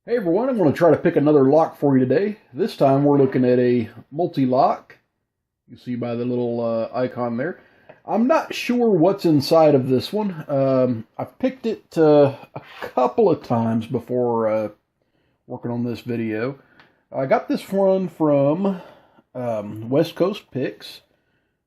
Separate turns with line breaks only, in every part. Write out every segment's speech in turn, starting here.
Hey everyone, I'm going to try to pick another lock for you today. This time we're looking at a multi-lock. You see by the little icon there. I'm not sure what's inside of this one. I've picked it a couple of times before working on this video. I got this one from West Coast Picks.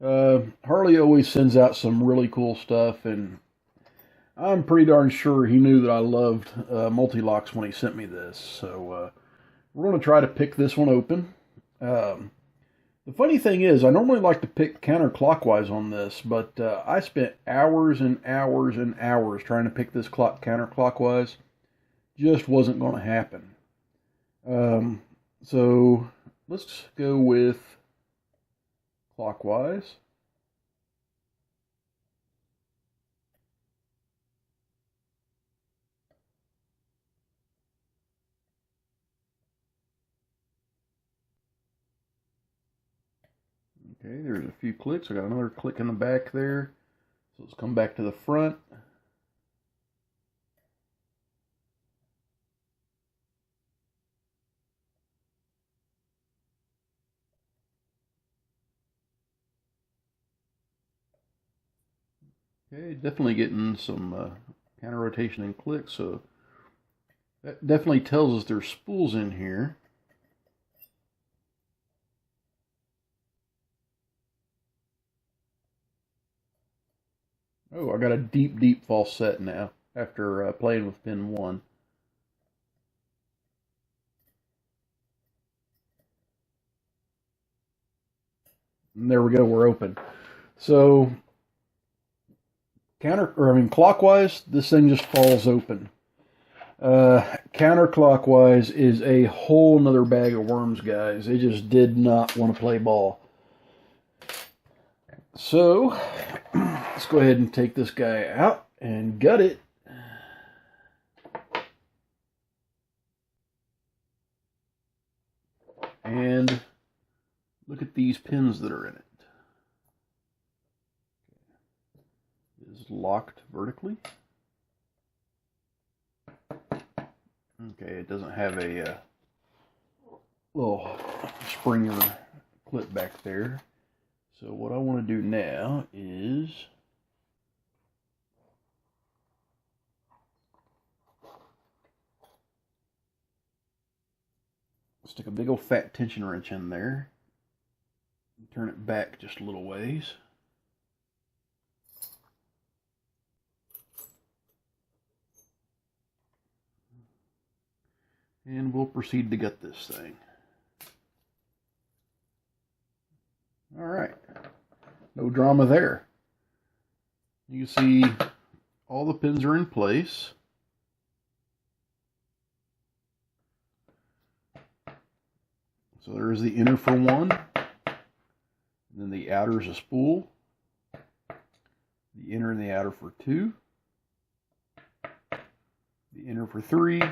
Harley always sends out some really cool stuff, and I'm pretty darn sure he knew that I loved multi-locks when he sent me this. So we're going to try to pick this one open. The funny thing is, I normally like to pick counterclockwise on this, but I spent hours and hours and hours trying to pick this clock counterclockwise. Just wasn't going to happen. So let's go with clockwise. Okay, there's a few clicks. I got another click in the back there. So let's come back to the front. Okay, definitely getting some counter rotation and clicks. So that definitely tells us there's spools in here. Oh, I got a deep, deep false set now after playing with pin 1. And there we go, we're open. So clockwise, this thing just falls open. Counterclockwise is a whole nother bag of worms, guys. It just did not want to play ball. So let's go ahead and take this guy out and gut it. And look at these pins that are in it. It is locked vertically. Okay, it doesn't have a little springer clip back there. So what I want to do now is stick a big old fat tension wrench in there. Turn it back just a little ways. And we'll proceed to gut this thing. All right. No drama there. You can see all the pins are in place. So there's the inner for 1. And then the outer is a spool. The inner and the outer for 2. The inner for 3.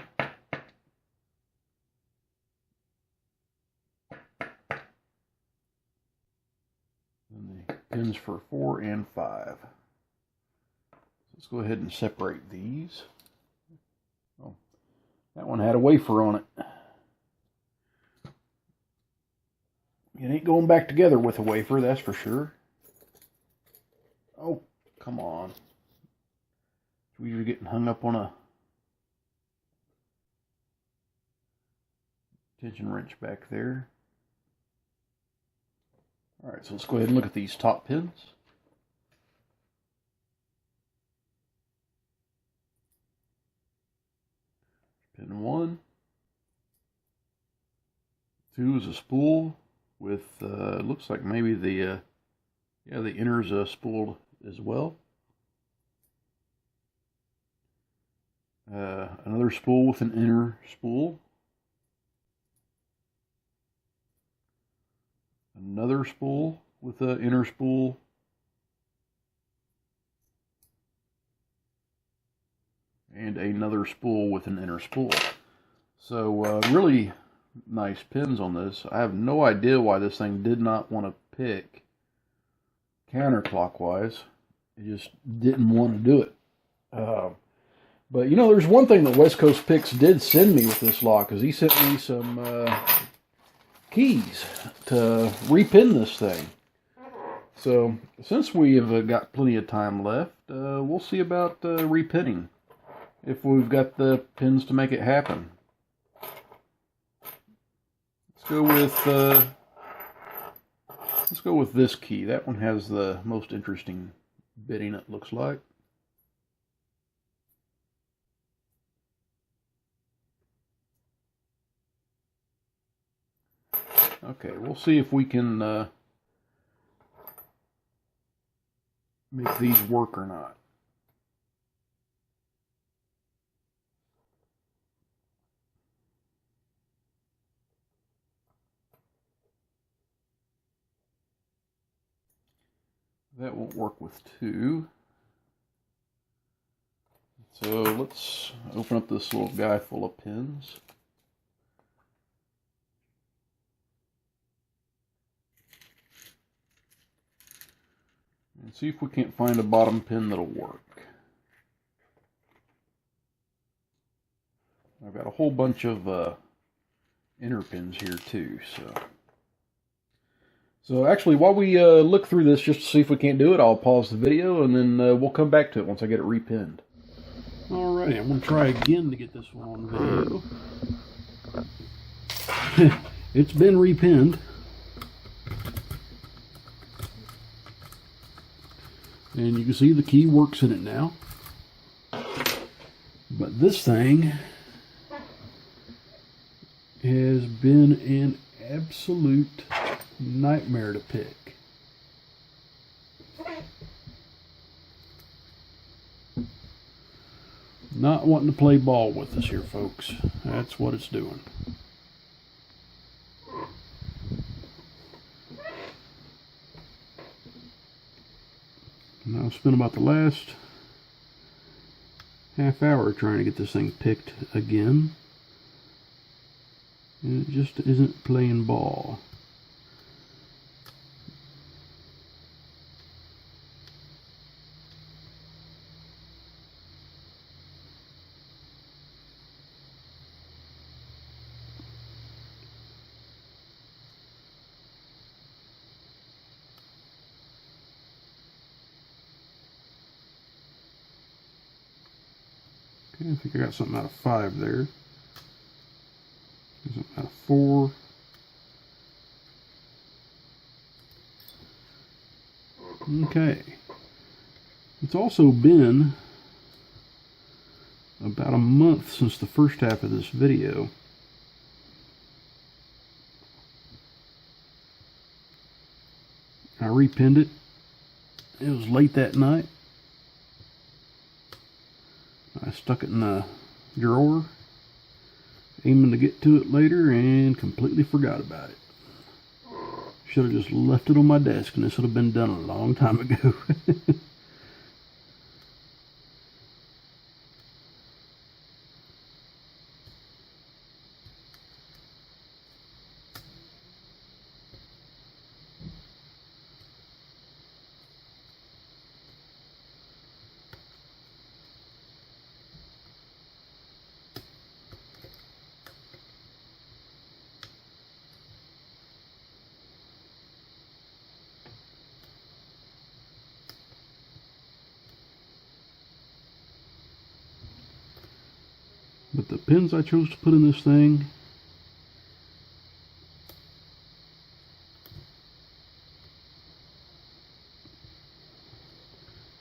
And the pins for 4 and 5. Let's go ahead and separate these. Oh, that one had a wafer on it. It ain't going back together with a wafer, that's for sure. Oh, come on. We're getting hung up on a tension wrench back there. Alright, so let's go ahead and look at these top pins. Pin 1. 2 is a spool with, looks like maybe the inner is spooled as well. Another spool with an inner spool. Another spool with an inner spool. And another spool with an inner spool. So really nice pins on this. I have no idea why this thing did not want to pick counterclockwise. It just didn't want to do it. But, you know, there's one thing that West Coast Picks did send me with this lock, is he sent me some keys to repin this thing. So, since we have got plenty of time left, we'll see about repinning, if we've got the pins to make it happen. Let's go with this key. That one has the most interesting bitting, it looks like. Okay, we'll see if we can make these work or not. That won't work with two. So let's open up this little guy full of pins. And see if we can't find a bottom pin that'll work. I've got a whole bunch of inner pins here too, so actually, while we look through this just to see if we can't do it, I'll pause the video and then we'll come back to it once I get it repinned. Alrighty, I'm going to try again to get this one on video. It's been repinned. And you can see the key works in it now. But this thing has been an absolute nightmare to pick. Not wanting to play ball with us here, folks. That's what it's doing. And I've spent about the last half hour trying to get this thing picked again. And it just isn't playing ball. Okay, I think I got something out of 5 there. Something out of 4. Okay. It's also been about a month since the first half of this video. I repinned it. It was late that night. I stuck it in the drawer, aiming to get to it later, and completely forgot about it. Should have just left it on my desk, and this would have been done a long time ago. But the pins I chose to put in this thing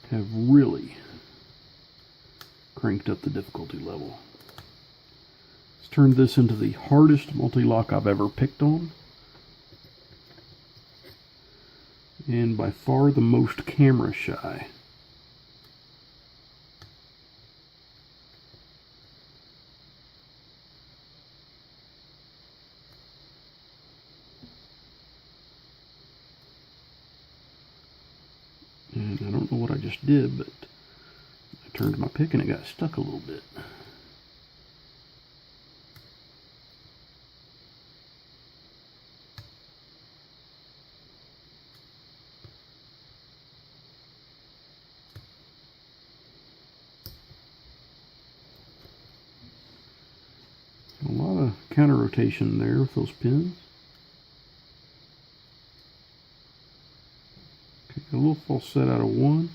have really cranked up the difficulty level. It's turned this into the hardest multi-lock I've ever picked on, and by far the most camera shy. And I don't know what I just did, but I turned my pick and it got stuck a little bit. counter rotation there with those pins. Okay, a little false set out of one.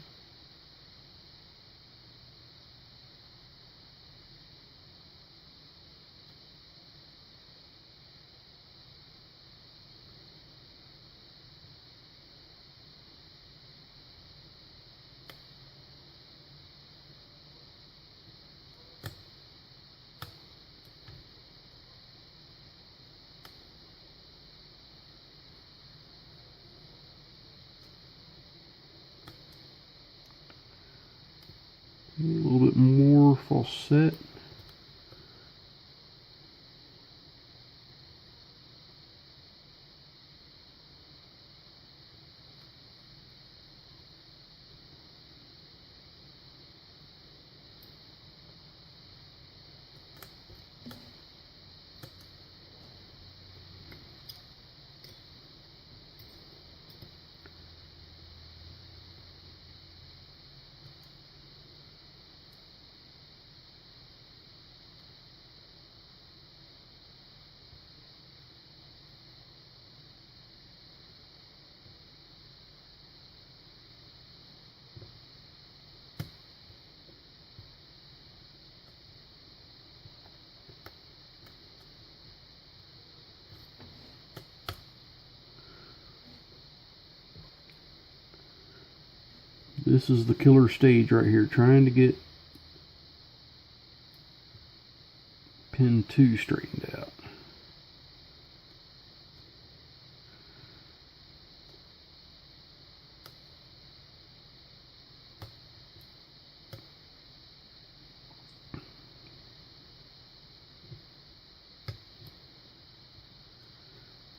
A little bit more false set. This is the killer stage right here, trying to get pin 2 straightened out.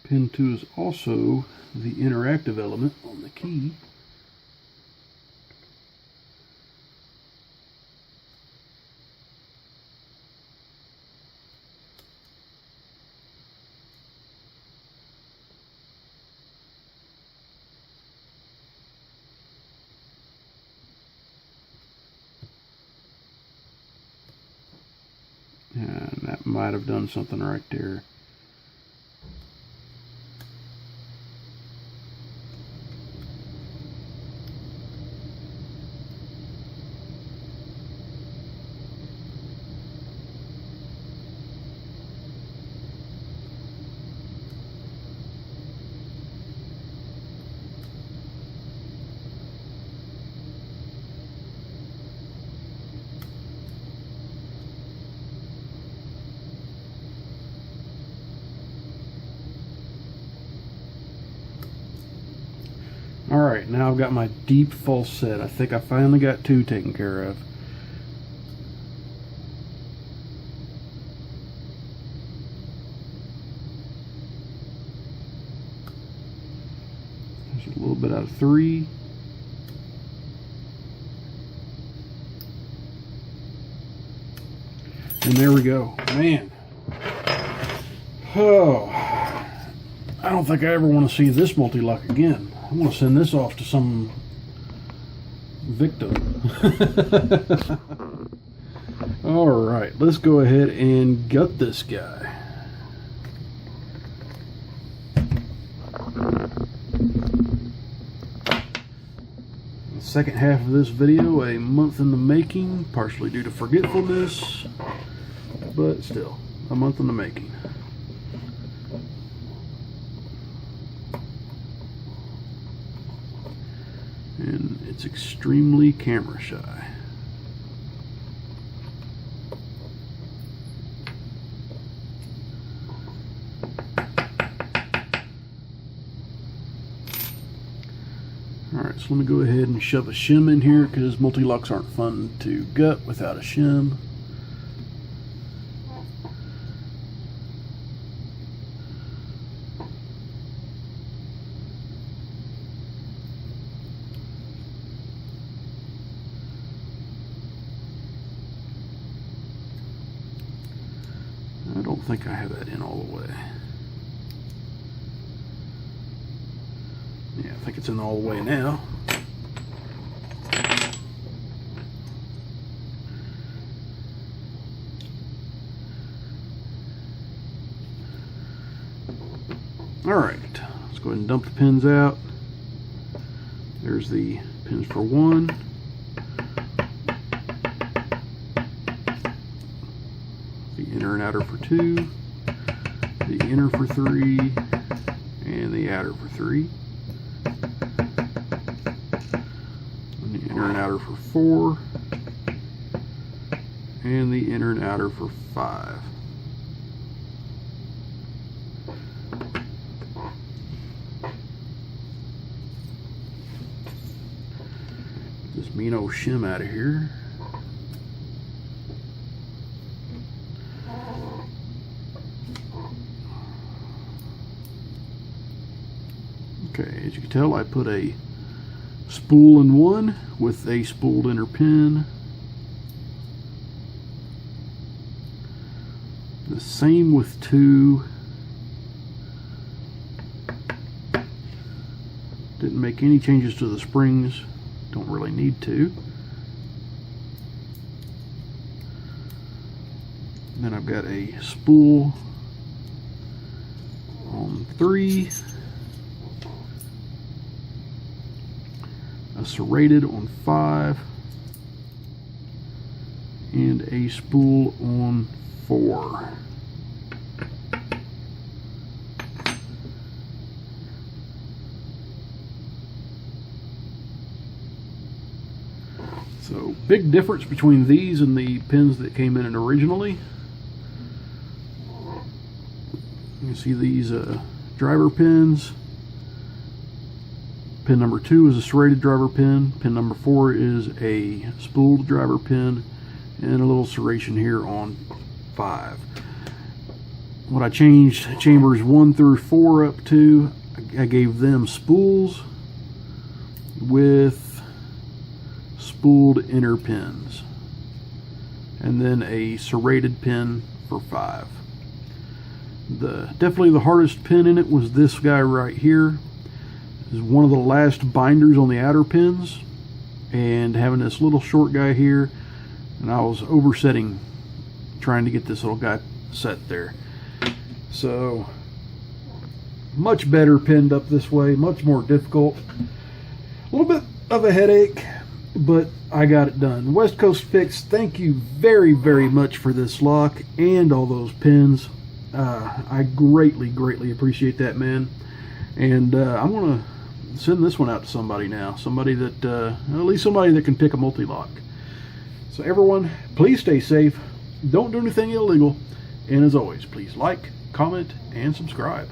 Pin 2 is also the interactive element on the key. And that might have done something right there. Alright, now I've got my deep false set. I think I finally got 2 taken care of. There's a little bit out of 3. And there we go. Man. Oh. I don't think I ever want to see this multi-lock again. I want to send this off to some victim. Alright, let's go ahead and gut this guy. The second half of this video, a month in the making, partially due to forgetfulness, but still, a month in the making. And it's extremely camera shy. Alright, so let me go ahead and shove a shim in here because multi-locks aren't fun to gut without a shim. I don't think I have that in all the way. Yeah, I think it's in all the way now. Alright, let's go ahead and dump the pins out. There's the pins for 1. The inner and outer for 2. The inner for 3. And the outer for 3. And the inner and outer for 4. And the inner and outer for 5. This mean old shim out of here. Okay, as you can tell, I put a spool in one with a spooled inner pin. The same with 2. Didn't make any changes to the springs. Don't really need to. And then I've got a spool on 3. A serrated on 5. And a spool on 4. So, big difference between these and the pins that came in originally. You can see these driver pins. Pin number 2 is a serrated driver pin. Pin number 4 is a spooled driver pin. And a little serration here on 5. What I changed chambers 1 through 4 up to, I gave them spools with spooled inner pins, and then a serrated pin for 5. Definitely the hardest pin in it was this guy right here. This is one of the last binders on the outer pins, and having this little short guy here, and I was oversetting trying to get this little guy set there. So much better pinned up this way, much more difficult, a little bit of a headache, but I got it done. West Coast Fix, thank you very, very much for this lock and all those pins. I greatly appreciate that, man. And I'm going to send this one out to somebody now. Somebody that, at least somebody that can pick a multi-lock. So everyone, please stay safe. Don't do anything illegal. And as always, please like, comment, and subscribe.